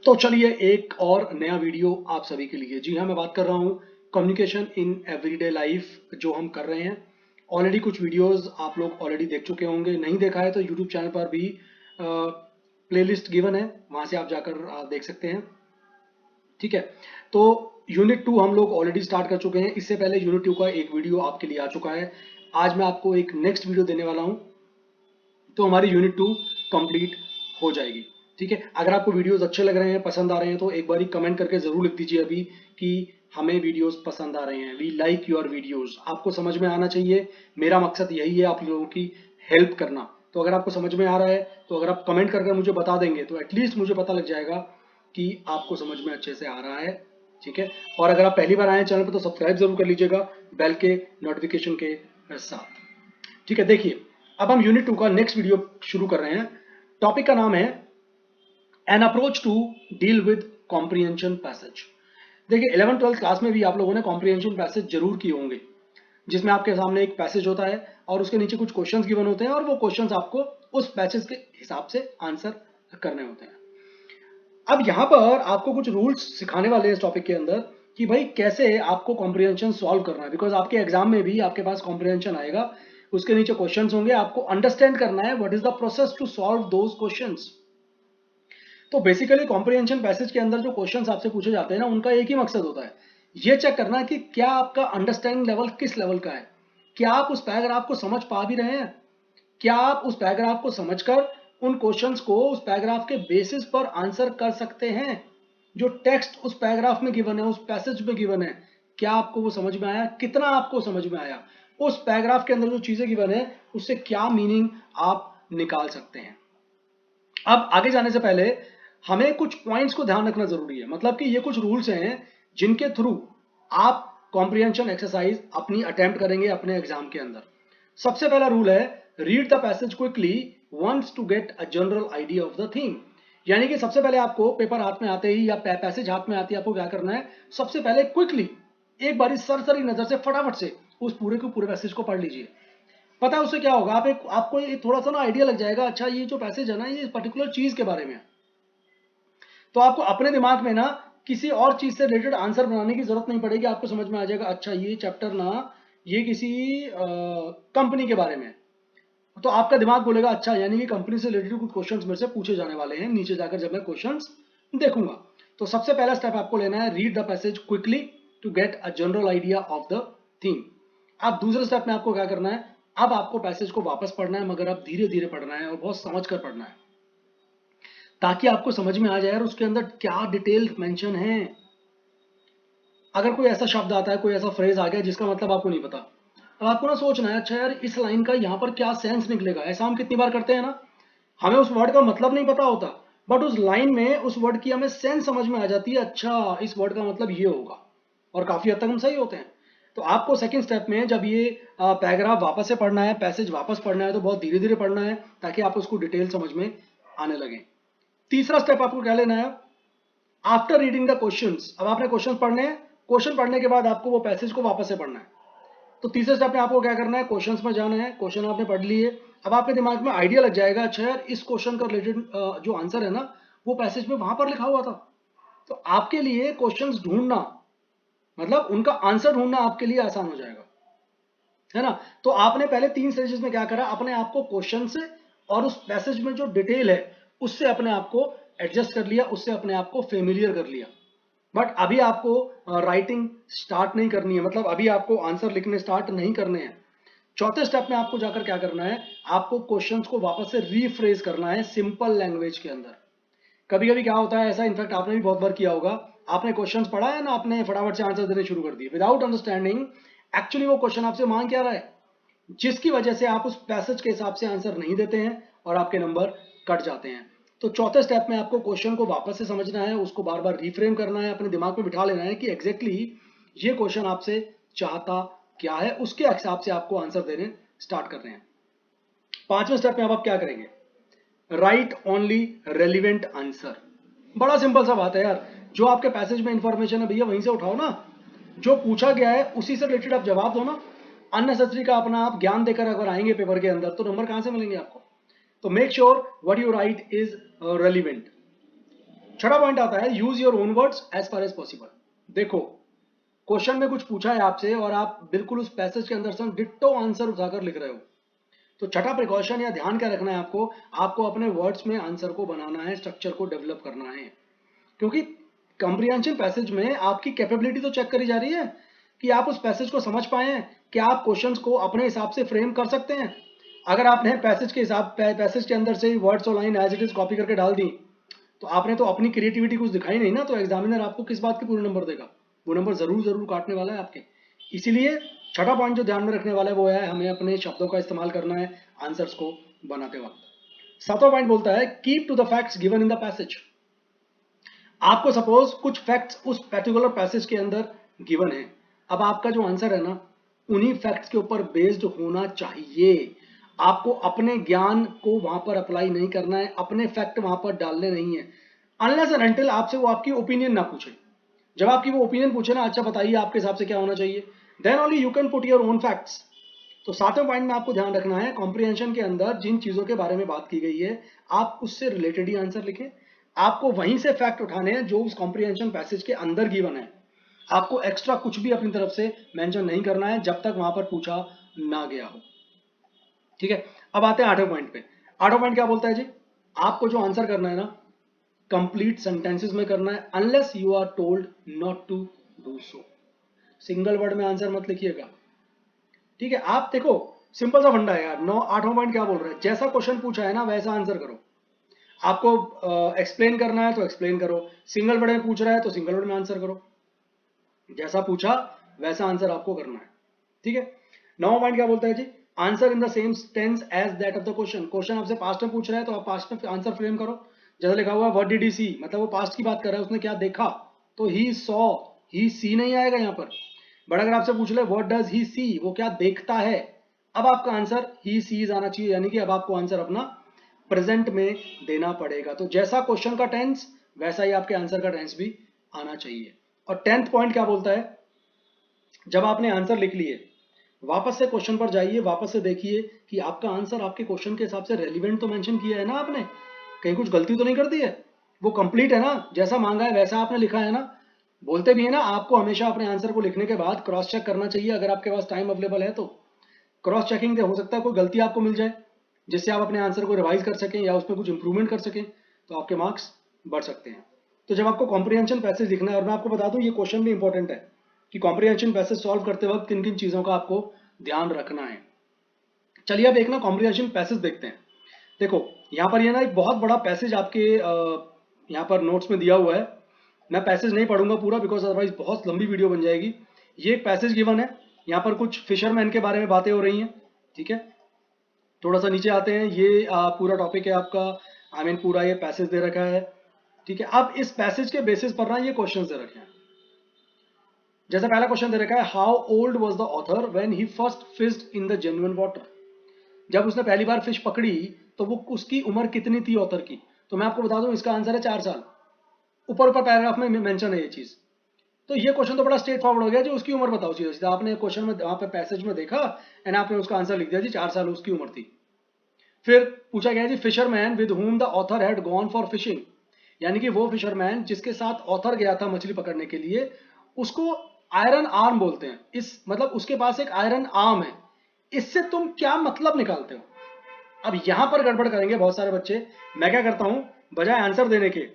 तो चलिए एक और नया वीडियो आप सभी के लिए। जी हाँ, मैं बात कर रहा हूँ कम्युनिकेशन इन एवरीडे लाइफ जो हम कर रहे हैं। ऑलरेडी कुछ वीडियोस आप लोग ऑलरेडी देख चुके होंगे, नहीं देखा है तो यूट्यूब चैनल पर भी प्लेलिस्ट गिवन है, वहां से आप जाकर देख सकते हैं। ठीक है, तो यूनिट 2 हम लोग ऑलरेडी स्टार्ट कर चुके हैं। इससे पहले यूनिट 2 का एक वीडियो आपके लिए आ चुका है। आज मैं आपको एक नेक्स्ट वीडियो देने वाला हूँ, तो हमारी यूनिट 2 कंप्लीट हो जाएगी। ठीक है, अगर आपको वीडियोस अच्छे लग रहे हैं, पसंद आ रहे हैं, तो एक बार कमेंट करके जरूर लिख दीजिए अभी कि हमें वीडियोस पसंद आ रहे हैं, वी लाइक योर वीडियोस। आपको समझ में आना चाहिए, मेरा मकसद यही है आप लोगों की हेल्प करना। तो अगर आपको समझ में आ रहा है तो अगर आप कमेंट करके मुझे बता देंगे तो एटलीस्ट मुझे पता लग जाएगा कि आपको समझ में अच्छे से आ रहा है। ठीक है, और अगर आप पहली बार आए हैं चैनल पर तो सब्सक्राइब जरूर कर लीजिएगा बेल के नोटिफिकेशन के साथ। ठीक है, देखिए अब हम यूनिट 2 का नेक्स्ट वीडियो शुरू कर रहे हैं। टॉपिक का नाम है an approach to deal with comprehension passage. देखिए 11th-12th क्लास में भी आप लोगों ने कॉम्प्रिहेंशन पैसेज जरूर किए होंगे, जिसमें आपके सामने एक पैसेज होता है और उसके नीचे कुछ क्वेश्चंस गिवन होते हैं और वो क्वेश्चंस आपको उस पैसेज के हिसाब से आंसर करने होते हैं। अब यहां पर आपको कुछ रूल्स सिखाने वाले हैं इस टॉपिक के अंदर कि भाई कैसे आपको कॉम्प्रिहेंशन सॉल्व करना है, बिकॉज आपके एग्जाम में भी आपके पास कॉम्प्रिहेंशन आएगा, उसके नीचे क्वेश्चंस होंगे, आपको अंडरस्टैंड करना है what is the process to solve those questions. तो बेसिकली कॉम्प्रिहेंशन पैसेज के अंदर जो क्वेश्चंस आपसे पूछे जाते हैं ना, उनका एक ही मकसद होता है, ये चेक करना कि क्या आपका अंडरस्टैंडिंग लेवल किस लेवल का है, क्या आप उस पैराग्राफ को समझ पा भी रहे हैं, क्या आप उस पैराग्राफ को समझकर उन क्वेश्चंस को उस पैराग्राफ के बेसिस पर आंसर कर सकते हैं। जो टेक्स्ट उस पैराग्राफ में गिवन है, उस पैसेज में गिवन है, क्या आपको वो समझ में आया, कितना आपको समझ में आया, उस पैराग्राफ के अंदर जो चीजें गिवन है उससे क्या मीनिंग आप निकाल सकते हैं। अब आगे जाने से पहले हमें कुछ पॉइंट्स को ध्यान रखना जरूरी है, मतलब कि ये कुछ रूल्स हैं जिनके थ्रू आप कॉम्प्रिहेंशन एक्सरसाइज अपनी अटेम्प्ट करेंगे अपने एग्जाम के अंदर। सबसे पहला रूल है read the passage quickly once to get a general idea of the theme. यानी कि सबसे पहले आपको पेपर हाथ में आते ही या पैसेज हाथ में आते ही आपको क्या करना है, सबसे पहले क्विकली एक बारी सरसरी नजर से फटाफट से उस पूरे के पूरे पैसेज को पढ़ लीजिए। पता है उससे क्या होगा, आपको थोड़ा सा ना आइडिया लग जाएगा, अच्छा ये जो पैसेज है ना ये पर्टिकुलर चीज के बारे में है। तो आपको अपने दिमाग में ना किसी और चीज से रिलेटेड आंसर बनाने की जरूरत नहीं पड़ेगी, आपको समझ में आ जाएगा अच्छा ये चैप्टर ना ये किसी कंपनी के बारे में है। तो आपका दिमाग बोलेगा अच्छा यानी कि कंपनी से रिलेटेड कुछ क्वेश्चंस मेरे से पूछे जाने वाले हैं नीचे जाकर जब मैं क्वेश्चंस देखूंगा। तो सबसे पहला स्टेप आपको लेना है read the passage quickly to get a general idea of the theme. अब दूसरे स्टेप में आपको क्या करना है, अब आपको पैसेज को वापस पढ़ना है, मगर अब धीरे धीरे पढ़ना है और बहुत समझ कर पढ़ना है, ताकि आपको समझ में आ जाए उसके अंदर क्या डिटेल मेंशन है। अगर कोई ऐसा शब्द आता है, कोई ऐसा फ्रेज आ गया जिसका मतलब आपको नहीं पता, अब आपको ना सोचना है अच्छा यार इस लाइन का यहाँ पर क्या सेंस निकलेगा। ऐसा हम कितनी बार करते हैं ना, हमें उस वर्ड का मतलब नहीं पता होता, बट उस लाइन में उस वर्ड की हमें सेंस समझ में आ जाती है, अच्छा इस वर्ड का मतलब ये होगा, और काफी हद तक हम सही होते हैं। तो आपको सेकंड स्टेप में जब ये पैराग्राफ वापस से पढ़ना है, पैसेज वापस पढ़ना है, तो बहुत धीरे धीरे पढ़ना है ताकि आप उसको डिटेल समझ में आने लगे। तीसरा स्टेप आपको क्या लेना है, आफ्टर रीडिंग द क्वेश्चंस। अब आपने क्वेश्चन पढ़ने हैं, क्वेश्चन पढ़ने के बाद आपको वो पैसेज को वापस से पढ़ना है। तो तीसरे स्टेप में आपको क्या करना है, क्वेश्चंस में जाना है, क्वेश्चन आपने पढ़ लिए, अब आपके दिमाग में आइडिया लग जाएगा अच्छा यार इस क्वेश्चन का रिलेटेड जो आंसर है ना वो पैसेज में वहां पर लिखा हुआ था। तो आपके लिए क्वेश्चंस ढूंढना, मतलब उनका आंसर ढूंढना आपके लिए आसान हो जाएगा, है ना। तो आपने पहले 3 स्टेजेस में क्या करा, अपने आप को क्वेश्चन से और उस पैसेज में जो डिटेल है उससे अपने आप को एडजस्ट कर लिया, उससे अपने आप को फेमिलियर कर लिया। बट अभी आपको राइटिंग स्टार्ट नहीं करनी है, मतलब अभी आपको आंसर लिखने स्टार्ट नहीं करने हैं। चौथे स्टेप में आपको जाकर क्या करना है, आपको क्वेश्चंस को वापस से रीफ्रेज करना है सिंपल लैंग्वेज के अंदर। कभी कभी क्या होता है ऐसा, इनफैक्ट आपने भी बहुत बार किया होगा, आपने क्वेश्चंस पढ़ा है ना, आपने फटाफट से आंसर देने शुरू कर दिए विदाउट अंडरस्टैंडिंग एक्चुअली वो क्वेश्चन आपसे मांग क्या रहा है, जिसकी वजह से आप उस पैसेज के हिसाब से आंसर नहीं देते हैं और आपके नंबर कट जाते हैं। तो चौथे स्टेप में आपको क्वेश्चन को वापस से समझना है, उसको बार बार रिफ्रेम करना है, अपने दिमाग में बिठा लेना है कि एग्जैक्टली ये क्वेश्चन आपसे चाहता क्या है, उसके हिसाब से आपको आंसर देने स्टार्ट कर रहे हैं। पांचवें स्टेप में अब आप क्या करेंगे, राइट ओनली रेलिवेंट आंसर। बड़ा सिंपल सा बात है यार, जो आपके पैसेज में इंफॉर्मेशन है भैया वहीं से उठाओ ना, जो पूछा गया है उसी से रिलेटेड आप जवाब दो ना। अननेसेसरी का अपना आप ज्ञान देकर अगर आएंगे पेपर के अंदर तो नंबर कहां से मिलेंगे आपको। तो make sure what you write is relevant. छठा पॉइंट आता है use your own words as far as possible. देखो, क्वेश्चन में कुछ पूछा है आपसे और आप बिल्कुल उस पैसेज के अंदर से डिट्टो आंसर उठाकर लिख रहे हो, तो छठा प्रिकॉशन या ध्यान क्या रखना है आपको, आपको अपने वर्ड्स में आंसर को बनाना है, स्ट्रक्चर को डेवलप करना है। क्योंकि कॉम्प्रिहेंशन पैसेज में आपकी कैपेबिलिटी तो चेक करी जा रही है कि आप उस पैसेज को समझ पाए हैं, कि आप क्वेश्चंस को अपने हिसाब से फ्रेम कर सकते हैं। अगर आपने पैसेज के पैसेज के अंदर से ही वर्ड्स और line as it is copy करके डाल दी, तो आपने तो अपनी क्रिएटिविटी कुछ दिखाई नहीं ना, तो एग्जामिनर आपको किस बात के पूरे नंबर देगा? वो नंबर जरूर जरूर काटने वाला है आपके। इसीलिए छठा पॉइंट जो ध्यान में रखने वाला है वो है हमें अपने शब्दों का इस्तेमाल करना है आंसर्स को बनाते वक्त। सातवां पॉइंट बोलता है keep to the facts given in the passage. आपको सपोज कुछ फैक्ट्स उस पर्टिकुलर पैसेज के अंदर गिवन है, अब आपका जो आंसर है ना उन्हीं फैक्ट्स के ऊपर बेस्ड होना चाहिए। आपको अपने ज्ञान को वहां पर अप्लाई नहीं करना है, अपने फैक्ट वहां पर डालने नहीं है, अनलेस एंड अनटिल आपसे वो आपकी ओपिनियन ना पूछे। जब आपकी वो ओपिनियन पूछे ना, अच्छा बताइए आपके हिसाब से क्या होना चाहिए, then only you can put your own facts. तो सातवें पॉइंट में आपको ध्यान रखना है कॉम्प्रिहेंशन के अंदर जिन चीजों के बारे में बात की गई है आप उससे रिलेटेड ही आंसर लिखें। आपको वहीं से फैक्ट उठाने हैं जो उस कॉम्प्रिहेंशन पैसेज के अंदर गिवन है। आपको एक्स्ट्रा कुछ भी अपनी तरफ से मेंशन नहीं करना है जब तक वहां पर पूछा ना गया हो। ठीक है, अब आते हैं आठवें पॉइंट पे। आठवां पॉइंट क्या बोलता है जी, आपको जो आंसर करना है ना कंप्लीट सेंटेंसेस में करना है, unless you are told not to do so. Single word में आंसर मत लिखिएगा। ठीक है, आप देखो सिंपल सा फंडा है यार। नौ आठवां पॉइंट क्या बोल रहा है, जैसा क्वेश्चन पूछा है ना वैसा आंसर करो। आपको एक्सप्लेन करना है तो एक्सप्लेन करो, सिंगल वर्ड में पूछ रहा है तो सिंगल वर्ड में आंसर करो, जैसा पूछा वैसा आंसर आपको करना है। ठीक है, नौवां पॉइंट क्या बोलता है जी, answer in the same tense as that of the question. Question आपसे पास्ट में पूछ रहा है तो आप पास्ट में आंसर फ्रेम करो। जैसा लिखा हुआ है व्हाट डिड ही सी, मतलब वो पास्ट की बात कर रहा है, उसने क्या देखा, तो ही सॉ, ही सी नहीं आएगा यहाँ पर। बट अगर आपसे पूछ ले व्हाट डज ही सी, वो क्या देखता है, अब आपका आंसर ही सीज आना चाहिए, यानी कि अब आपको आंसर अपना प्रेजेंट में देना पड़ेगा। तो जैसा क्वेश्चन का टेंस वैसा ही आपके आंसर का टेंस भी आना चाहिए। और 10th पॉइंट क्या बोलता है, जब आपने आंसर लिख लिए वापस से क्वेश्चन पर जाइए, वापस से देखिए कि आपका आंसर आपके क्वेश्चन के हिसाब से रेलिवेंट तो मेंशन किया है ना आपने, कहीं कुछ गलती तो नहीं कर दी है, वो कंप्लीट है ना, जैसा मांगा है वैसा आपने लिखा है ना। बोलते भी है ना आपको हमेशा अपने आंसर को लिखने के बाद क्रॉस चेक करना चाहिए, अगर आपके पास टाइम अवेलेबल है तो क्रॉस चेकिंग से हो सकता है कोई गलती आपको मिल जाए जिससे आप अपने आंसर को रिवाइज कर सकें या उसमें कुछ इंप्रूवमेंट कर सकें, तो आपके मार्क्स बढ़ सकते हैं। तो जब आपको कॉम्प्रिहेंशन पैसेज लिखना है, और मैं आपको बता दूं ये क्वेश्चन भी इंपॉर्टेंट है कि कॉम्प्रिहेंशन पैसेज सॉल्व करते वक्त किन किन चीजों का आपको ध्यान रखना है। चलिए अब एक ना कॉम्प्रिहेंशन पैसेज देखते हैं। देखो यहाँ पर ये ना एक बहुत बड़ा पैसेज आपके यहाँ पर नोट्स में दिया हुआ है। मैं पैसेज नहीं पढ़ूंगा पूरा बिकॉज अदरवाइज बहुत लंबी वीडियो बन जाएगी। ये एक पैसेज गिवन है, यहाँ पर कुछ फिशरमैन के बारे में बातें हो रही हैं। ठीक है, थोड़ा सा नीचे आते हैं, ये पूरा टॉपिक है आपका, आई मीन पूरा ये पैसेज दे रखा है। ठीक है, अब इस पैसेज के बेसिस पर ना ये क्वेश्चन दे रखे हैं। जैसे पहला क्वेश्चन दे रखा है, how old was the author when he first fished in the genuine water. जब उसने पहली बार फिश पकड़ी तो वो उसकी उम्र कितनी थी ऑथर की, तो मैं आपको बता दूं इसका आंसर है 4 साल। ऊपर ऊपर पैराग्राफ में मेंशन है ये चीज। तो ये क्वेश्चन तो बड़ा स्ट्रेट फॉरवर्ड हो गया जी, उसकी उम्र बताओ सीधा सीधा। आपने क्वेश्चन में वहां पे पैसेज में देखा एंड आपने उसका आंसर लिख दिया जी 4 साल उसकी उम्र थी। फिर पूछा गया जी, fisherman with whom the author had gone for fishing, यानी कि वो फिशरमैन जिसके साथ ऑथर गया था मछली पकड़ने के लिए, उसको आयरन आर्म बोलते हैं। इस मतलब उसके पास एक आयरन आर्म है, इससे तुम क्या मतलब निकालते हो? अब यहां पर गड़बड़ करेंगे बहुत सारे बच्चे। मैं क्या करता हूं, बजाय आंसर देने के,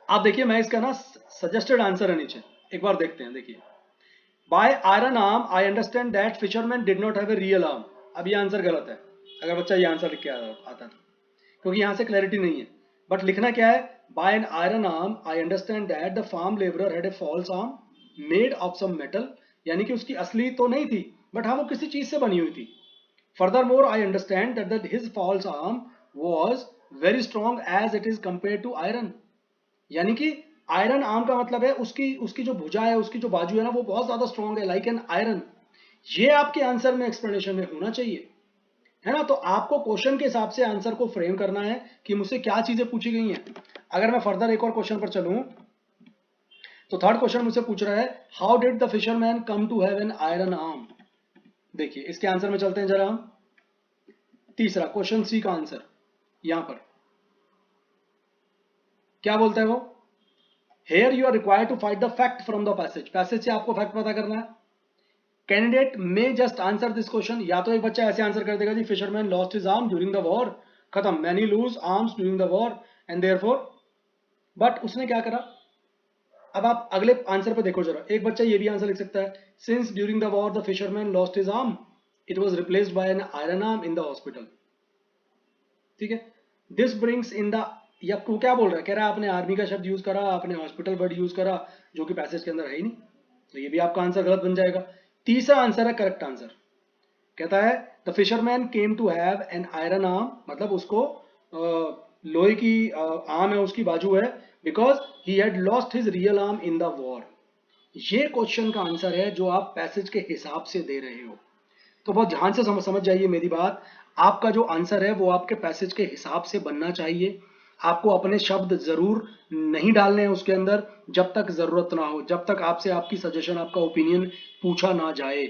आप देखिए मैं इसका ना सजेस्टेड आंसर है नीचे, एक बार देखते हैं। देखिए, by iron arm I understand that fisherman did not have a real arm. अब ये आंसर गलत है अगर बच्चा ये आंसर लिख के आता तो, क्योंकि यहां से क्लैरिटी नहीं है। बट लिखना क्या है, by an iron arm I understand that the farm labourer had a false arm made of some metal, यानी कि उसकी असली तो नहीं थी बट हाँ वो किसी चीज से बनी हुई थी। Furthermore, I understand that his false arm was very strong as it is compared to iron. यानी कि आयरन आर्म का मतलब है उसकी उसकी जो भुजा है, उसकी जो बाजू है ना, वो बहुत ज्यादा स्ट्रांग है, लाइक एन आयरन। ये आपके आंसर में एक्सप्लेनेशन में होना चाहिए, है ना। तो आपको क्वेश्चन के हिसाब से आंसर को फ्रेम करना है कि मुझसे क्या चीजें पूछी गई हैं। अगर मैं फर्दर एक और क्वेश्चन पर चलूं, तो थर्ड क्वेश्चन मुझसे पूछ रहा है, how did the fisherman come to have an iron arm. देखिए इसके आंसर में चलते हैं जरा हम। तीसरा क्वेश्चन सी का आंसर यहां पर, क्या बोलता है वो, here you are required to find the fact from the passage, passage से आपको फैक्ट पता करना है। कैंडिडेट में जस्ट आंसर दिस क्वेश्चन, या तो एक बच्चा ऐसे आंसर कर देगा जी fisherman lost his arm during the war, खत्म, many lose arms during the war and therefore, but उसने क्या करा, अब आप अगले आंसर पे देखो जरा, एक बच्चा ये भी आंसर लिख सकता है, since during the war the fisherman lost his arm it was replaced by an iron arm in the hospital, ठीक है। दिस ब्रिंग्स इन द, या वो क्या बोल रहा है, कह रहा है आपने आर्मी का शब्द यूज करा, आपने हॉस्पिटल वर्ड यूज करा, जो कि पैसेज के अंदर है ही नहीं, तो ये भी आपका आंसर गलत बन जाएगा। तीसरा आंसर है करेक्ट आंसर, कहता है the fisherman came to have an iron arm, मतलब उसको लोहे की आर्म है, उसकी बाजू है, because he had lost his real arm in the war. ये क्वेश्चन का आंसर है जो आप पैसेज के हिसाब से दे रहे हो, तो बहुत ध्यान से समझ जाइए मेरी बात, आपका जो आंसर है वो आपके पैसेज के हिसाब से बनना चाहिए। आपको अपने शब्द जरूर नहीं डालने हैं उसके अंदर जब तक जरूरत ना हो, जब तक आपसे आपकी सजेशन, आपका ओपिनियन पूछा ना जाए,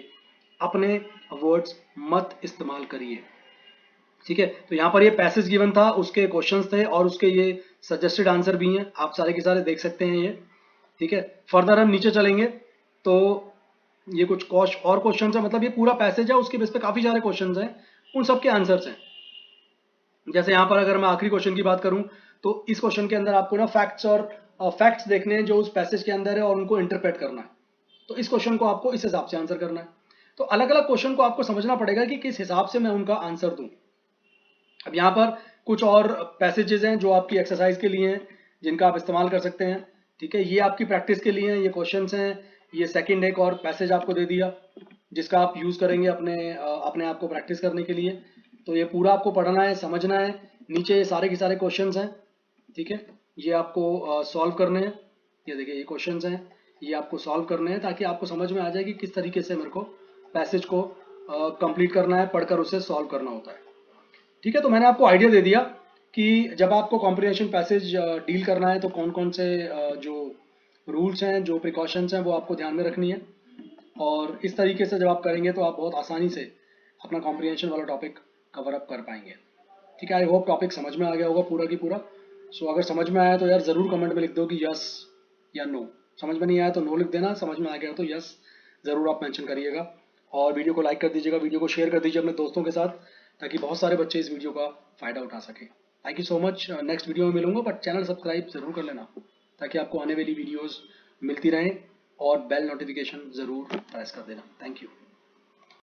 अपने वर्ड्स मत इस्तेमाल करिए, ठीक है। तो यहाँ पर ये पैसेज गिवन था, उसके क्वेश्चंस थे और उसके ये सजेस्टेड आंसर भी हैं, आप सारे के सारे देख सकते हैं ये, ठीक है। फर्दर हम नीचे चलेंगे तो ये कुछ और क्वेश्चंस है, मतलब ये पूरा पैसेज है, उसके बेस पे काफी सारे क्वेश्चंस हैं, उन सबके आंसर्स हैं। जैसे यहाँ पर अगर मैं आखिरी क्वेश्चन की बात करूं तो इस क्वेश्चन के अंदर आपको ना फैक्ट्स और फैक्ट्स देखने हैं जो उस पैसेज के अंदर है और उनको इंटरप्रेट करना है, तो इस क्वेश्चन को आपको इस हिसाब से आंसर करना है। तो अलग अलग क्वेश्चन को आपको समझना पड़ेगा कि किस हिसाब से मैं उनका आंसर दूं। अब यहाँ पर कुछ और पैसेजेस हैं जो आपकी एक्सरसाइज के लिए हैं, जिनका आप इस्तेमाल कर सकते हैं, ठीक है। ये आपकी प्रैक्टिस के लिए हैं, ये क्वेश्चंस हैं, ये सेकंड एक और पैसेज आपको दे दिया जिसका आप यूज करेंगे अपने आप को प्रैक्टिस करने के लिए। तो ये पूरा आपको पढ़ना है, समझना है, नीचे ये सारे के सारे क्वेश्चंस हैं, ठीक है। ये आपको सॉल्व करने हैं, ये देखिए ये क्वेश्चंस हैं, ये आपको सॉल्व करने हैं ताकि आपको समझ में आ जाए कि किस तरीके से मेरे को पैसेज को कंप्लीट करना है, पढ़कर उसे सॉल्व करना होता है, ठीक है। तो मैंने आपको आइडिया दे दिया कि जब आपको कॉम्प्रिहेंशन पैसेज डील करना है तो कौन कौन से जो रूल्स हैं, जो प्रिकॉशंस हैं, वो आपको ध्यान में रखनी है, और इस तरीके से जब आप करेंगे तो आप बहुत आसानी से अपना कॉम्प्रिहेंशन वाला टॉपिक कवर अप कर पाएंगे, ठीक है। आई होप टॉपिक समझ में आ गया होगा पूरा की पूरा। सो अगर समझ में आया तो यार ज़रूर कमेंट में लिख दो कि यस या नो, समझ में नहीं आया तो नो लिख देना, समझ में आ गया तो यस ज़रूर आप मेंशन करिएगा, और वीडियो को लाइक कर दीजिएगा, वीडियो को शेयर कर दीजिए अपने दोस्तों के साथ, ताकि बहुत सारे बच्चे इस वीडियो का फ़ायदा उठा सकें। Thank you so much, next video में मिलूंगा, बट चैनल सब्सक्राइब ज़रूर कर लेना ताकि आपको आने वाली वीडियोज़ मिलती रहें, और बेल नोटिफिकेशन ज़रूर प्रेस कर देना। Thank you.